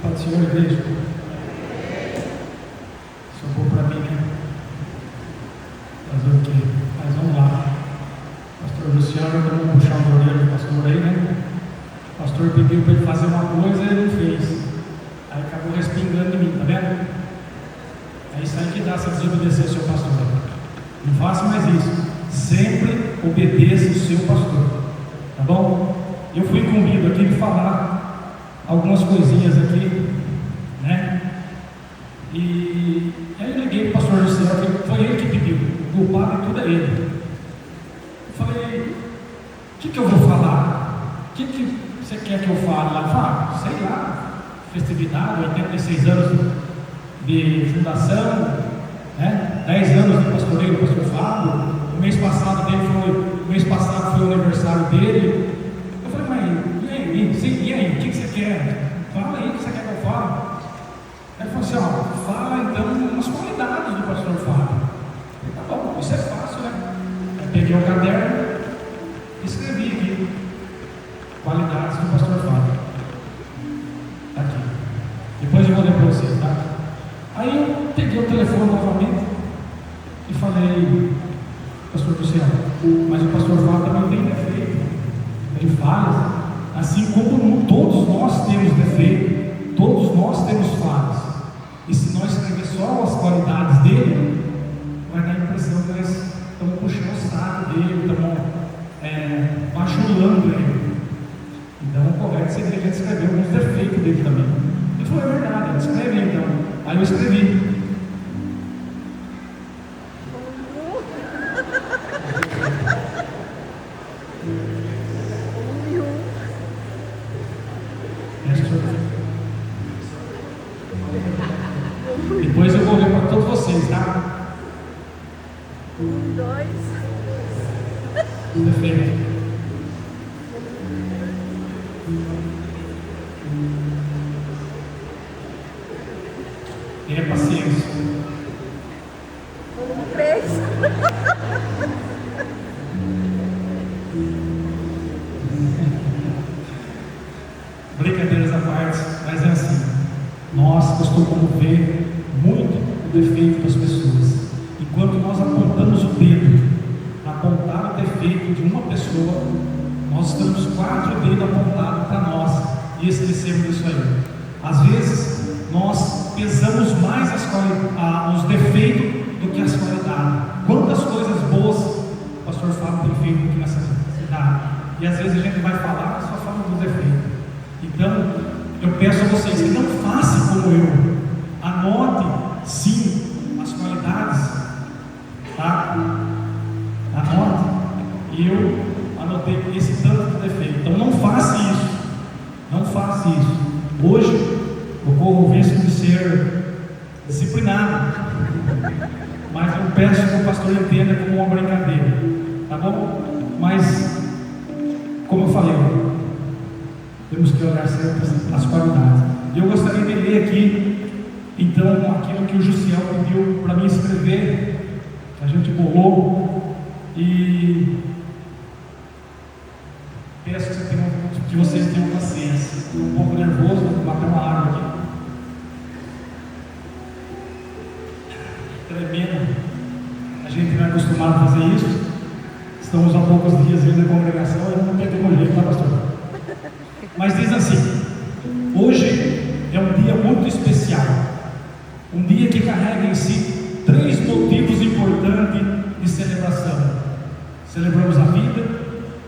Pode ser, igreja. Sobrou para mim, né? Fazer o quê? Mas vamos lá. Pastor Luciano, vamos puxar o orelha do pastor aí, né? O pastor pediu para ele fazer uma coisa e ele não fez. Aí acabou respingando em mim, tá vendo? É isso aí que dá se desobedecer o seu pastor. Não faça mais isso. Sempre obedeça o seu pastor. Tá bom? Eu fui incumbido aqui de falar algumas coisinhas aqui, né? E aí eu liguei para o pastor José, que foi ele que pediu. O culpado de tudo é ele. Eu falei, o que eu vou falar? O que você quer que eu fale lá? Fala, sei lá, festividade, 86 anos de fundação, né? 10 anos de pastoreio do pastor Fábio. O mês passado foi o aniversário dele. Eu falei, mas e aí? O que você quer? Fala aí o que você quer que eu fale. Ele falou assim, ó, fala então umas qualidades do pastor Fábio. Eu falei, tá bom, isso é fácil, né? Aí peguei o caderno e escrevi aqui qualidades do pastor Fábio. Tá aqui. Depois eu vou ler para vocês, tá? Aí eu peguei o telefone novamente e falei, pastor do céu, mas o pastor Fábio também tem defeito, tem falhas, assim como todos nós temos defeito, todos nós temos falhas. E se nós escrever só as qualidades dele, vai dar a impressão que nós estamos puxando o saco dele, estamos bajulando ele. Então o correto seria a gente escrever alguns defeitos dele também. Ele falou, é verdade, escreve então. Aí eu escrevi. Depois eu vou ler para todos vocês, tá? 1, 2. Defeito. Tenha paciência. 1, 3. Brincadeiras à parte, mas é assim. Nós costumamos ver muito o defeito das pessoas. Enquanto nós apontamos o dedo, apontar o defeito de uma pessoa, nós estamos 4 dedos apontados para nós e esquecemos disso aí. Às vezes, nós pesamos mais os defeitos do que as qualidades. Quantas coisas boas o pastor Fábio tem feito aqui nessa cidade? E às vezes a gente vai falar, só fala dos defeitos. Então, eu peço a vocês que não façam como eu. Anote, sim, as qualidades, tá? Anote. E eu anotei esse tanto de defeito. Então, não faça isso. Não faça isso. Hoje, eu corro o risco de ser disciplinado. Mas eu peço que o pastor entenda como uma brincadeira. Tá bom? Mas, como eu falei, temos que olhar sempre as qualidades. E eu gostaria de ler aqui, então, aquilo que o Jussiel pediu para mim escrever, que a gente bolou, e peço que vocês tenham paciência. Estou um pouco nervoso, vou bater uma água aqui. Tremendo. A gente não é acostumado a fazer isso. Estamos há poucos dias aí na congregação e não pegamos jeito, tá, pastor? Mas diz assim: hoje é um dia muito especial, um dia que carrega em si 3 motivos importantes de celebração. Celebramos a vida,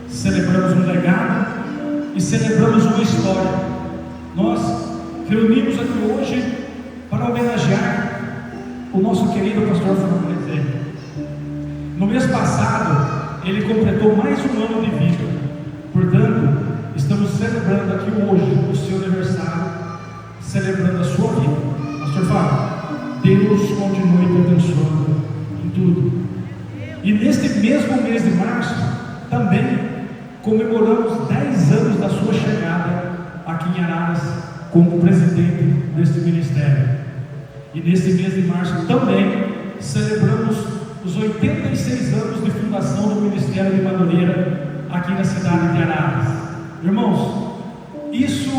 celebramos um legado e celebramos uma história. Nós reunimos aqui hoje para homenagear o nosso querido pastor Fábio Rezende. No mês passado, ele completou mais um ano de vida. Portanto, estamos celebrando aqui hoje o seu aniversário, celebrando a sua vida. Pastor Fábio, Deus continue te abençoando em tudo. E neste mesmo mês de março, também comemoramos 10 anos da sua chegada aqui em Araras como presidente deste ministério. E nesse mês de março também celebramos os 86 anos de fundação do Ministério de Madureira aqui na cidade de Araras. Irmãos, isso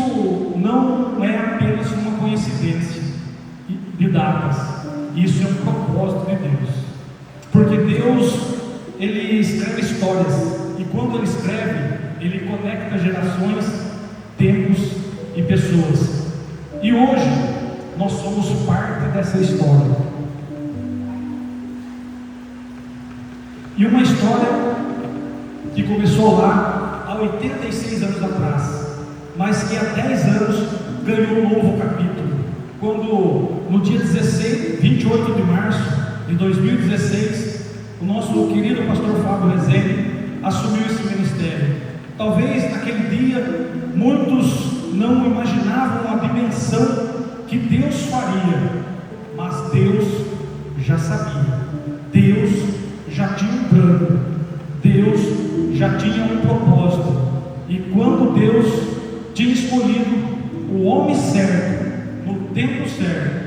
não é apenas uma coincidência de datas. Isso é um propósito de Deus, porque Deus, Ele escreve histórias, e quando Ele escreve, Ele conecta gerações, tempos e pessoas. E hoje nós somos parte dessa história. E uma história que começou lá há 86 anos atrás, mas que há 10 anos ganhou um novo capítulo, quando no dia 28 de março de 2016, o nosso querido pastor Fábio Rezende assumiu esse ministério. Talvez naquele dia muitos não imaginavam a dimensão que Deus faria, mas Deus já sabia, Deus já tinha um plano, Deus já tinha um propósito. E quando Deus tinha escolhido o homem certo, no tempo certo,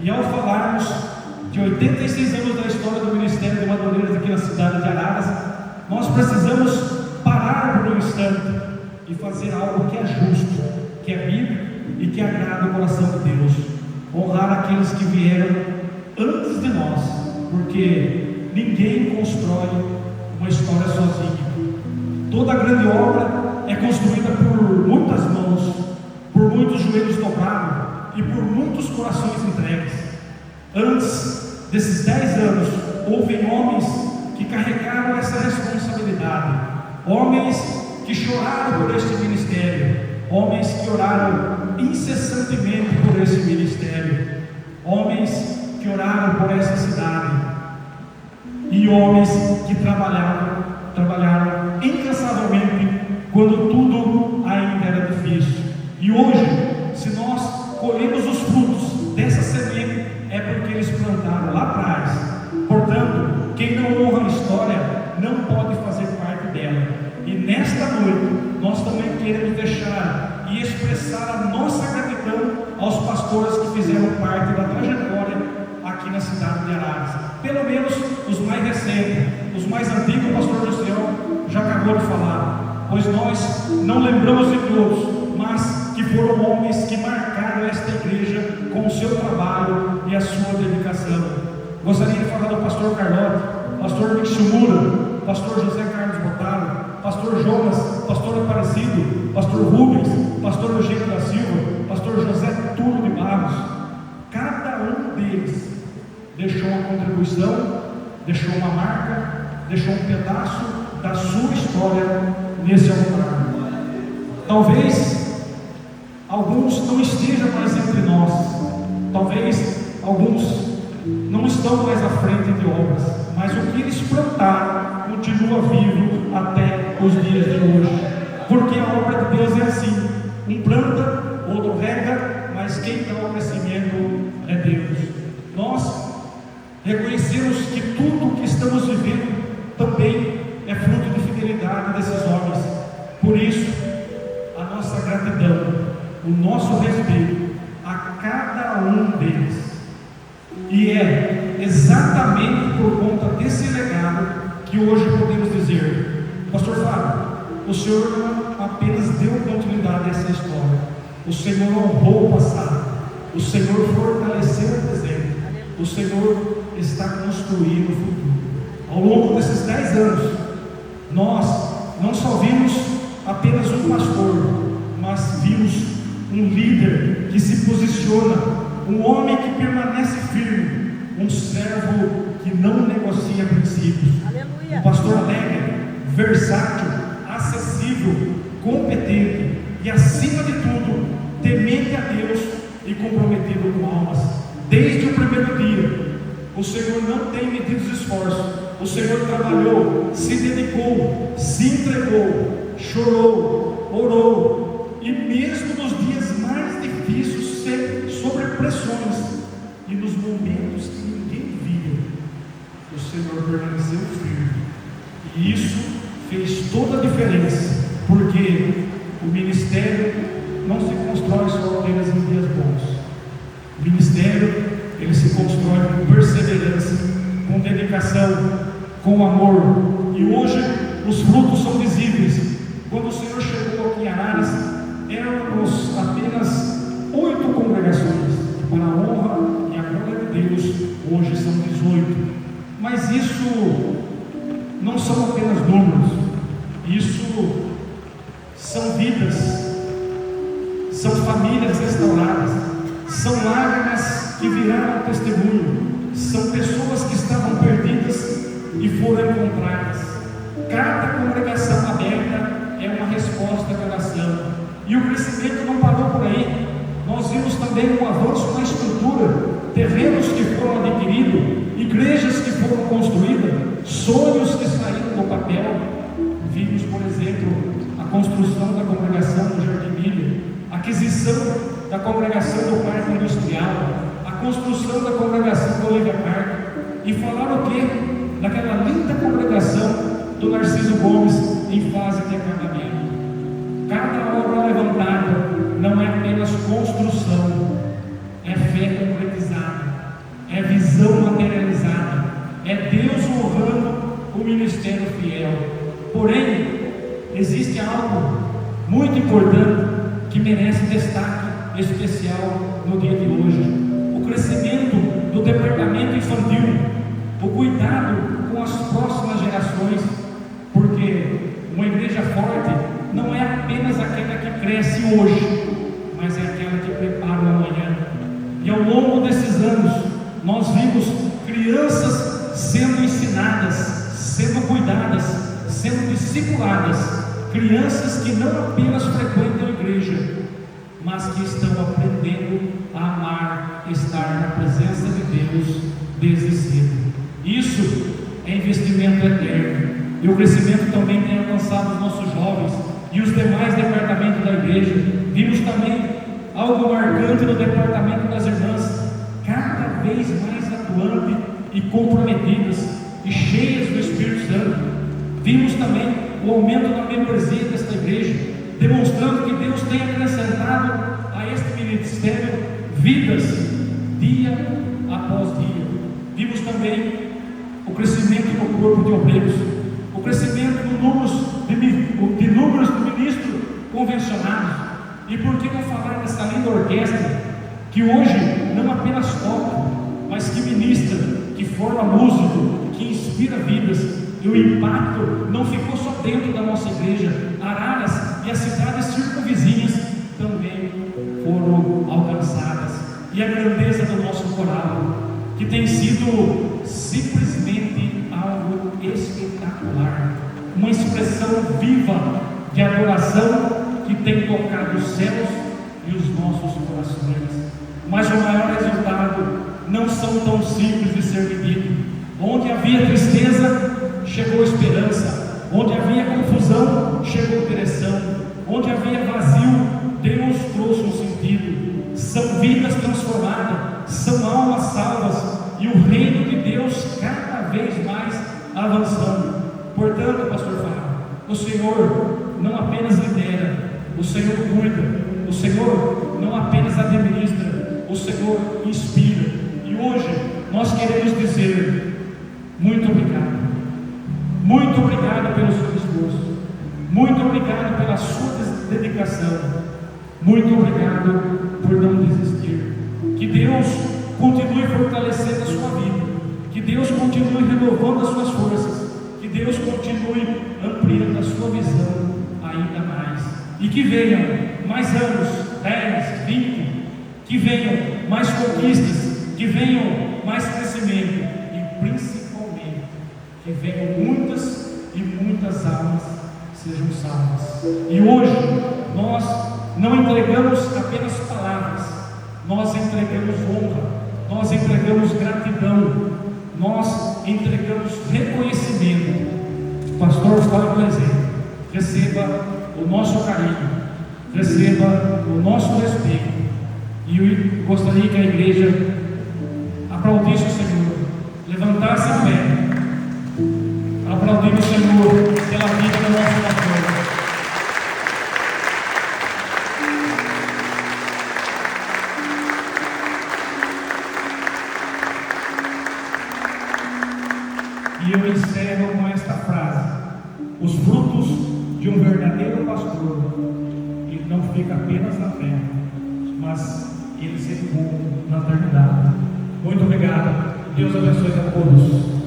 e ao falarmos de 86 anos da história do Ministério de Madureiras aqui na cidade de Araras, nós precisamos parar por um instante e fazer algo que é justo, que é bíblico e que agrada o coração de Deus. Honrar aqueles que vieram antes de nós, porque ninguém constrói uma história sozinho. Toda grande obra é construída por muitas mãos, por muitos joelhos dobrados e por muitos corações entregues. Antes desses 10 anos, houve homens que carregaram essa responsabilidade, homens que choraram por este ministério, homens que oraram incessantemente por esse ministério, homens que oraram por essa cidade, e homens que trabalharam incansavelmente quando tudo ainda era difícil. E hoje, se nós colhemos os frutos dessa semente, é porque eles plantaram lá atrás. Portanto, quem não honra a história não pode fazer parte dela. E nesta noite nós também queremos deixar e expressar a nossa gratidão aos pastores que fizeram parte da trajetória aqui na cidade de Araras. Pelo menos os mais recentes, os mais antigos, o pastor Luciano já acabou de falar, pois nós não lembramos de todos, mas que foram homens que marcaram esta igreja com o seu trabalho e a sua dedicação. Gostaria de falar do pastor Carlote, pastor Mixumura, pastor José Carlos Botaro, pastor Jonas, pastor Aparecido, pastor Rubens, pastor Eugênio da Silva, pastor José Túlio de Barros. Cada um deles deixou uma contribuição, deixou uma marca, deixou um pedaço da sua história nesse altar. Talvez alguns não estejam mais entre nós, talvez alguns não estão mais à frente de obras, mas o que eles plantaram continua vivo até os dias de hoje, porque a obra de Deus é assim: um planta, outro rega, mas quem dá o crescimento é Deus. Nós reconhecemos que tudo o que estamos vivendo também é fruto de fidelidade desses homens. Por isso, a nossa gratidão, o nosso respeito a cada um deles. E é exatamente por conta desse legado que hoje podemos dizer: pastor Fábio, o Senhor não apenas deu continuidade a essa história, o Senhor honrou o passado, o Senhor fortaleceu o presente, o Senhor está construindo o futuro. Ao longo desses 10 anos, nós não só vimos apenas um pastor, mas vimos um líder que se posiciona, um homem que permanece firme, um servo que não negocia princípios. Aleluia. Um pastor alegre, versátil, acessível, competente e, acima de tudo, temente a Deus e comprometido com almas. Desde o primeiro dia, o Senhor não tem medido esforços. O Senhor trabalhou, se dedicou, se entregou, chorou, orou, e mesmo nos dias mais difíceis, sobre pressões e nos momentos que ninguém via, o Senhor permaneceu firme. E isso fez toda a diferença, porque o ministério não se constrói só apenas em dias bons. O ministério, ele se constrói com perseverança, com dedicação, com amor. E hoje os frutos são visíveis. Quando o Senhor chegou aqui em Araras, éramos apenas 8 congregações. Mas isso não são apenas números, isso são vidas, são famílias restauradas, são lágrimas que viraram testemunho, são pessoas que estavam perdidas e foram encontradas. Cada congregação aberta é uma resposta de oração, e o crescimento não parou por aí. Nós vimos também um avanço na estrutura, terrenos que foram adquiridos, igrejas que foram construídas, sonhos que saíram do papel. Vimos, por exemplo, a construção da congregação do Jardim Milha, a aquisição da congregação do Parque Industrial, a construção da congregação do Oliva Parque, e falar o quê? Daquela linda congregação do Narciso Gomes em fase de acabamento. Cada obra levantada não é apenas construção, é fé concretizada, é visão materializada, é Deus honrando o ministério fiel. Porém, existe algo muito importante que merece destaque especial no dia de hoje: o crescimento do departamento infantil, o cuidado com as próximas gerações, porque uma igreja forte não é apenas aquela que cresce hoje, mas é aquela que prepara o amanhã. E ao longo desses anos, nós vimos crianças sendo ensinadas, sendo cuidadas, sendo discipuladas, crianças que não apenas frequentam a igreja, mas que estão aprendendo a amar, estar na presença de Deus desde cedo. Isso é investimento eterno. E o crescimento também tem alcançado os nossos jovens e os demais departamentos da igreja. Vimos também algo marcante no departamento das irmãs, cada vez mais atuantes e comprometidas e cheias do Espírito Santo. Vimos também o aumento da membresia desta igreja, demonstrando que Deus tem acrescentado a este ministério vidas dia após dia. Vimos também o crescimento do corpo de obreiros, o crescimento de números de ministros convencionados. E por que não falar dessa linda orquestra que hoje não apenas toca, mas que ministra, que forma músico, que inspira vidas. E o impacto não ficou só dentro da nossa igreja. Araras e as cidades circunvizinhas também foram alcançadas. E a grandeza do nosso coral, que tem sido simplesmente algo espetacular, uma expressão viva de adoração que tem tocado os céus e os nossos corações. Mas o maior resultado não são tão simples de ser medido. Onde havia tristeza, chegou esperança. Onde havia confusão, chegou direção. Onde havia vazio, Deus trouxe um sentido. São vidas transformadas, são almas salvas, e o reino de Deus cada vez mais avançando. Portanto, pastor Fábio, o Senhor não apenas lidera, o Senhor cuida, o Senhor não apenas administra, o Senhor inspira. E hoje nós queremos dizer muito obrigado. Muito obrigado pelo seu esforço, muito obrigado pela sua dedicação, muito obrigado por não desistir. Que Deus continue fortalecendo a sua vida, que Deus continue renovando as suas forças, que Deus continue ampliando a sua visão ainda mais, e que venham mais anos, 10, 20, que venham mais conquistas, que venham mais crescimento, e principalmente que venham muitas e muitas almas sejam salvas. E hoje nós não entregamos apenas palavras, nós entregamos honra, nós entregamos gratidão, nós entregamos reconhecimento. Pastor Fábio presente, receba o nosso carinho, receba o nosso respeito. E eu gostaria que a igreja aplaudisse o Senhor, levantasse a pé, aplaudindo o Senhor pela vida do nosso pastor. E eu encerro com esta frase: os frutos de um verdadeiro pastor, ele não fica apenas na terra, mas ele se ecoa na eternidade. Muito obrigado. Deus abençoe a todos.